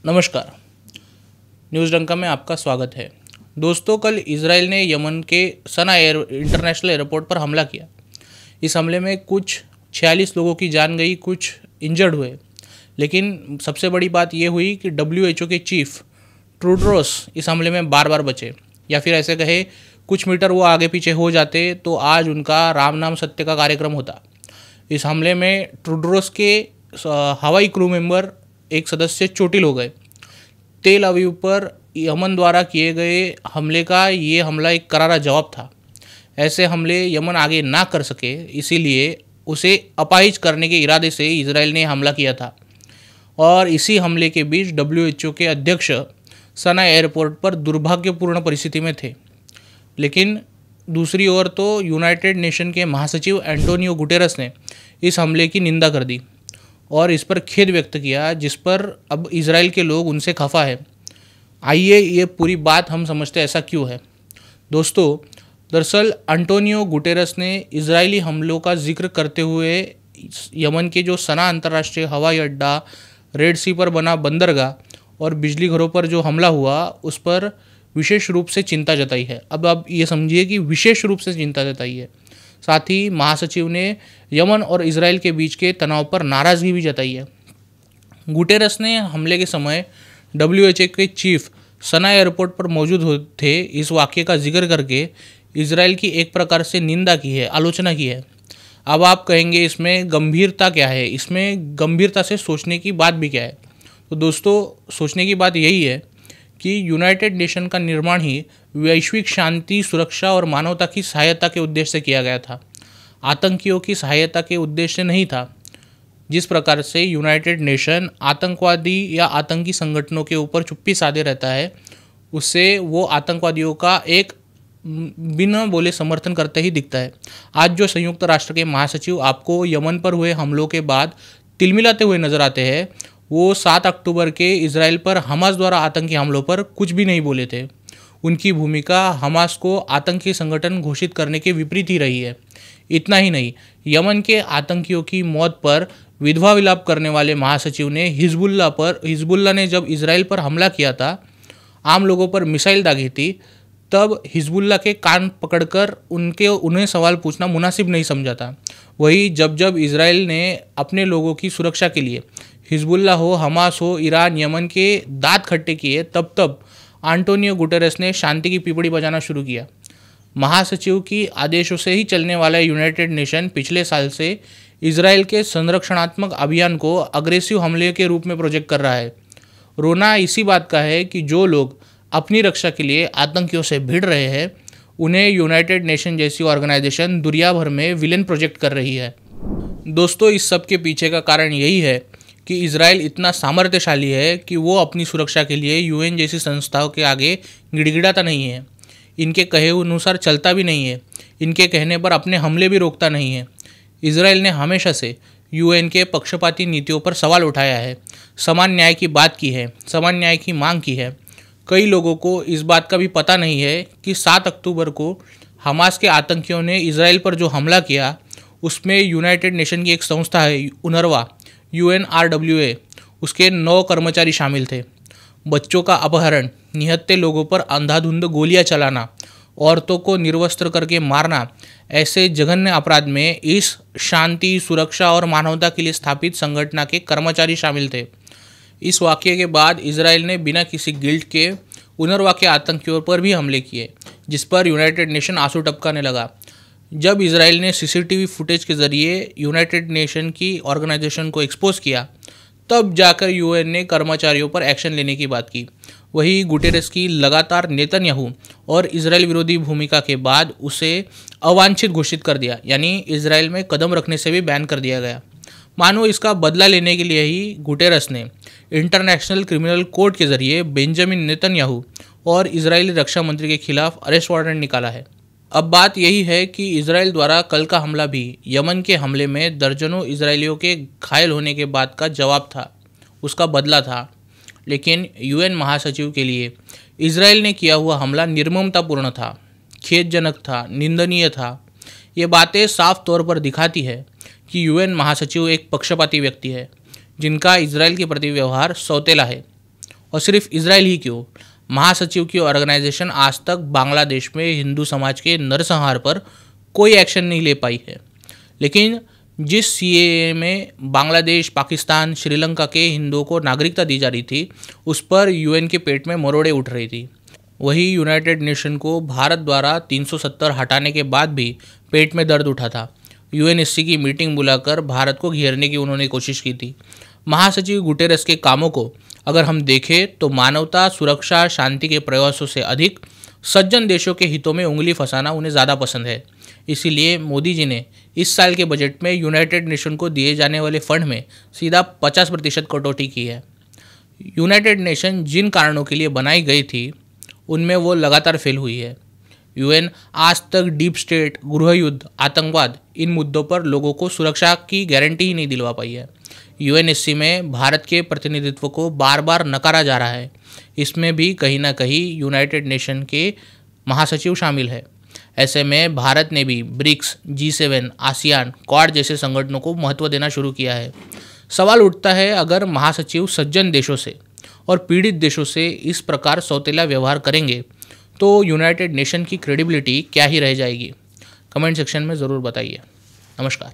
नमस्कार, न्यूज़ डंका में आपका स्वागत है। दोस्तों, कल इजराइल ने यमन के सना इंटरनेशनल एयरपोर्ट पर हमला किया। इस हमले में कुछ 46 लोगों की जान गई, कुछ इंजर्ड हुए। लेकिन सबसे बड़ी बात यह हुई कि WHO के चीफ टेड्रोस इस हमले में बार बार बचे, या फिर ऐसे कहे कुछ मीटर वो आगे पीछे हो जाते तो आज उनका राम नाम सत्य का कार्यक्रम होता। इस हमले में टेड्रोस के हवाई क्रू मेंबर एक सदस्य चोटिल हो गए। तेल अवीव पर यमन द्वारा किए गए हमले का ये हमला एक करारा जवाब था। ऐसे हमले यमन आगे ना कर सके, इसीलिए उसे अपाहिज करने के इरादे से इजराइल ने हमला किया था। और इसी हमले के बीच WHO के अध्यक्ष सना एयरपोर्ट पर दुर्भाग्यपूर्ण परिस्थिति में थे। लेकिन दूसरी ओर तो यूनाइटेड नेशन के महासचिव एंटोनियो गुटेरस ने इस हमले की निंदा कर दी और इस पर खेद व्यक्त किया, जिस पर अब इजराइल के लोग उनसे खफा है। आइए ये पूरी बात हम समझते ऐसा क्यों है। दोस्तों, दरअसल एंटोनियो गुटेरस ने इजरायली हमलों का जिक्र करते हुए यमन के जो सना अंतर्राष्ट्रीय हवाई अड्डा, रेड सी पर बना बंदरगाह और बिजली घरों पर जो हमला हुआ उस पर विशेष रूप से चिंता जताई है। अब आप ये समझिए कि विशेष रूप से चिंता जताई है। साथ ही महासचिव ने यमन और इजराइल के बीच के तनाव पर नाराज़गी भी जताई है। गुटेरस ने हमले के समय WHO के चीफ सना एयरपोर्ट पर मौजूद थे इस वाक़ये का जिक्र करके इजराइल की एक प्रकार से निंदा की है, आलोचना की है। अब आप कहेंगे इसमें गंभीरता क्या है, इसमें गंभीरता से सोचने की बात भी क्या है। तो दोस्तों, सोचने की बात यही है कि यूनाइटेड नेशन का निर्माण ही वैश्विक शांति, सुरक्षा और मानवता की सहायता के उद्देश्य से किया गया था, आतंकियों की सहायता के उद्देश्य से नहीं था। जिस प्रकार से यूनाइटेड नेशन आतंकवादी या आतंकी संगठनों के ऊपर चुप्पी साधे रहता है, उससे वो आतंकवादियों का एक बिना बोले समर्थन करते ही दिखता है। आज जो संयुक्त राष्ट्र के महासचिव आपको यमन पर हुए हमलों के बाद तिलमिलाते हुए नजर आते हैं, वो 7 अक्टूबर के इजराइल पर हमास द्वारा आतंकी हमलों पर कुछ भी नहीं बोले थे। उनकी भूमिका हमास को आतंकी संगठन घोषित करने के विपरीत ही रही है। इतना ही नहीं, यमन के आतंकियों की मौत पर विधवा विलाप करने वाले महासचिव ने हिजबुल्ला ने जब इजराइल पर हमला किया था, आम लोगों पर मिसाइल दागी थी, तब हिजबुल्ला के कान पकड़कर उन्हें सवाल पूछना मुनासिब नहीं समझा था। वही जब इजराइल ने अपने लोगों की सुरक्षा के लिए हिजबुल्ला हो, हमास हो, ईरान, यमन के दांत खट्टे किए, तब एंटोनियो गुटेरस ने शांति की पीपड़ी बजाना शुरू किया। महासचिव की आदेशों से ही चलने वाला यूनाइटेड नेशन पिछले साल से इजराइल के संरक्षणात्मक अभियान को अग्रेसिव हमले के रूप में प्रोजेक्ट कर रहा है। रोना इसी बात का है कि जो लोग अपनी रक्षा के लिए आतंकियों से भिड़ रहे हैं, उन्हें यूनाइटेड नेशन जैसी ऑर्गेनाइजेशन दुनिया भर में विलेन प्रोजेक्ट कर रही है। दोस्तों, इस सब के पीछे का कारण यही है कि इजराइल इतना सामर्थ्यशाली है कि वो अपनी सुरक्षा के लिए UN जैसी संस्थाओं के आगे गिड़गिड़ाता नहीं है, इनके कहे अनुसार चलता भी नहीं है, इनके कहने पर अपने हमले भी रोकता नहीं है। इजराइल ने हमेशा से UN के पक्षपाती नीतियों पर सवाल उठाया है, समान न्याय की बात की है, समान न्याय की मांग की है। कई लोगों को इस बात का भी पता नहीं है कि 7 अक्टूबर को हमास के आतंकियों ने इजराइल पर जो हमला किया, उसमें यूनाइटेड नेशन की एक संस्था है UNRWA, UNRWA, उसके 9 कर्मचारी शामिल थे। बच्चों का अपहरण, निहत्थे लोगों पर अंधाधुंध गोलियां चलाना, औरतों को निर्वस्त्र करके मारना, ऐसे जघन्य अपराध में इस शांति, सुरक्षा और मानवता के लिए स्थापित संगठन के कर्मचारी शामिल थे। इस वाक़ये के बाद इजराइल ने बिना किसी गिल्ट के UNRWA के आतंकियों पर भी हमले किए, जिस पर यूनाइटेड नेशन आंसू टपकाने लगा। जब इजराइल ने CCTV फुटेज के ज़रिए यूनाइटेड नेशन की ऑर्गेनाइजेशन को एक्सपोज किया, तब जाकर UN ने कर्मचारियों पर एक्शन लेने की बात की। वही गुटेरस की लगातार नेतन्याहू और इजराइल विरोधी भूमिका के बाद उसे अवांछित घोषित कर दिया, यानी इजराइल में कदम रखने से भी बैन कर दिया गया। मानो इसका बदला लेने के लिए ही गुटेरस ने इंटरनेशनल क्रिमिनल कोर्ट के जरिए बेंजामिन नेतन्याहू और इजरायली रक्षा मंत्री के खिलाफ अरेस्ट वारंट निकाला है। अब बात यही है कि इजराइल द्वारा कल का हमला भी यमन के हमले में दर्जनों इजरायलियों के घायल होने के बाद का जवाब था, उसका बदला था। लेकिन UN महासचिव के लिए इजराइल ने किया हुआ हमला निर्ममतापूर्ण था, खेदजनक था, निंदनीय था। ये बातें साफ तौर पर दिखाती है कि UN महासचिव एक पक्षपाती व्यक्ति है, जिनका इजराइल के प्रति व्यवहार सौतेला है। और सिर्फ इजराइल ही क्यों, महासचिव की ऑर्गेनाइजेशन आज तक बांग्लादेश में हिंदू समाज के नरसंहार पर कोई एक्शन नहीं ले पाई है। लेकिन जिस सीएए में बांग्लादेश, पाकिस्तान, श्रीलंका के हिंदुओं को नागरिकता दी जा रही थी, उस पर यूएन के पेट में मरोड़े उठ रही थी। वही यूनाइटेड नेशन को भारत द्वारा 370 हटाने के बाद भी पेट में दर्द उठा था। यूएनएससी की मीटिंग बुलाकर भारत को घेरने की उन्होंने कोशिश की थी। महासचिव गुटेरेस के कामों को अगर हम देखें तो मानवता, सुरक्षा, शांति के प्रयासों से अधिक सज्जन देशों के हितों में उंगली फंसाना उन्हें ज़्यादा पसंद है। इसीलिए मोदी जी ने इस साल के बजट में यूनाइटेड नेशन को दिए जाने वाले फंड में सीधा 50% कटौती की है। यूनाइटेड नेशन जिन कारणों के लिए बनाई गई थी उनमें वो लगातार फेल हुई है। यूएन आज तक डीप स्टेट, गृह युद्ध, आतंकवाद, इन मुद्दों पर लोगों को सुरक्षा की गारंटी ही नहीं दिलवा पाई है। यूएनएससी में भारत के प्रतिनिधित्व को बार बार नकारा जा रहा है। इसमें भी कहीं ना कहीं यूनाइटेड नेशन के महासचिव शामिल है। ऐसे में भारत ने भी ब्रिक्स, G7, आसियान, क्वाड जैसे संगठनों को महत्व देना शुरू किया है। सवाल उठता है, अगर महासचिव सज्जन देशों से और पीड़ित देशों से इस प्रकार सौतेला व्यवहार करेंगे तो यूनाइटेड नेशन की क्रेडिबिलिटी क्या ही रह जाएगी। कमेंट सेक्शन में ज़रूर बताइए। नमस्कार।